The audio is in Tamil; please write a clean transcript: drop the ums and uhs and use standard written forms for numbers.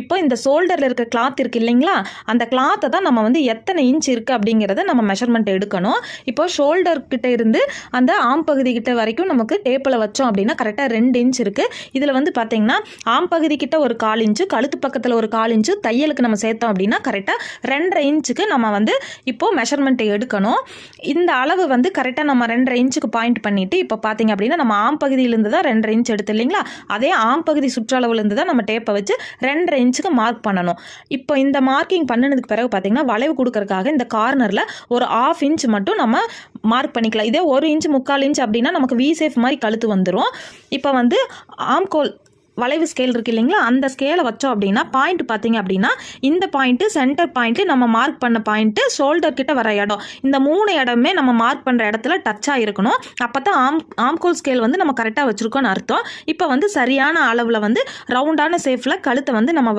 இப்போ இந்த ஷோல்டரில் இருக்க கிளாத் இருக்குது இல்லைங்களா, அந்த கிளாத்தை தான் நம்ம வந்து எத்தனை இன்ச் இருக்குது அப்படிங்கிறத நம்ம மெஷர்மெண்ட் எடுக்கணும். இப்போ ஷோல்டர் கிட்ட இருந்து அந்த ஆம் பகுதி கிட்ட வரைக்கும் நமக்கு டேப்பில் வச்சோம் அப்படின்னா கரெக்டாக 2 இன்ச் இருக்குது. இதில் வந்து பார்த்தீங்கன்னா ஆம் பகுதி கிட்ட ஒரு 1/4 இன்ச்சு, கழுத்து பக்கத்தில் ஒரு 1/4 இன்ச்சு, தையலுக்கு நம்ம சேர்த்தோம் அப்படின்னா கரெக்டாக 2.5 இன்ச்சுக்கு நம்ம வந்து இப்போது மெஷர்மெண்ட்டை எடுக்கணும். இந்த அளவு வந்து கரெக்டாக நம்ம 2.5 இன்ச்சுக்கு பாயிண்ட் பண்ணிவிட்டு இப்போ பார்த்தீங்க அப்படின்னா நம்ம ஆம் பகுதியிலேருந்து தான் 2.5 இன்ச் எடுத்து இல்லைங்களா, அதே ஆம் பகுதி சுற்றளவுலேருந்து தான் நம்ம டேப்பை வச்சு 2.5 இன்ச்சுக்கு மார்க் பண்ணணும். இப்போ இந்த மார்க்கிங் பண்ணினதுக்கு பிறகு பார்த்தீங்கன்னா வளைவு கொடுக்கறதுக்காக இந்த கார்னரில் ஒரு 1/2 இன்ச் மட்டும் நம்ம மார்க் பண்ணிக்கலாம். இதே 1 இன்ச் 3/4 இன்ச் அப்படின்னா நமக்கு வி சேஃப் மாதிரி கழுத்து வந்துடும். இப்போ வந்து ஆம்கோல் வளைவு ஸ்கேல் இருக்குது இல்லைங்களா, அந்த ஸ்கேலை வச்சோம் அப்படின்னா பாயிண்ட் பார்த்தீங்க அப்படின்னா இந்த பாயிண்ட்டு சென்டர் பாயிண்ட்டு நம்ம மார்க் பண்ண பாயிண்ட்டு ஷோல்டர் கிட்ட வர இடம், இந்த 3 இடமே நம்ம மார்க் பண்ணுற இடத்துல டச்சாக இருக்கணும். அப்போ தான் ஆம்கோல் ஸ்கேல் வந்து நம்ம கரெக்டாக வச்சுருக்கோன்னு அர்த்தம். இப்போ வந்து சரியான அளவில் வந்து ரவுண்டான ஷேப்பில் கழுத்தை வந்து நம்ம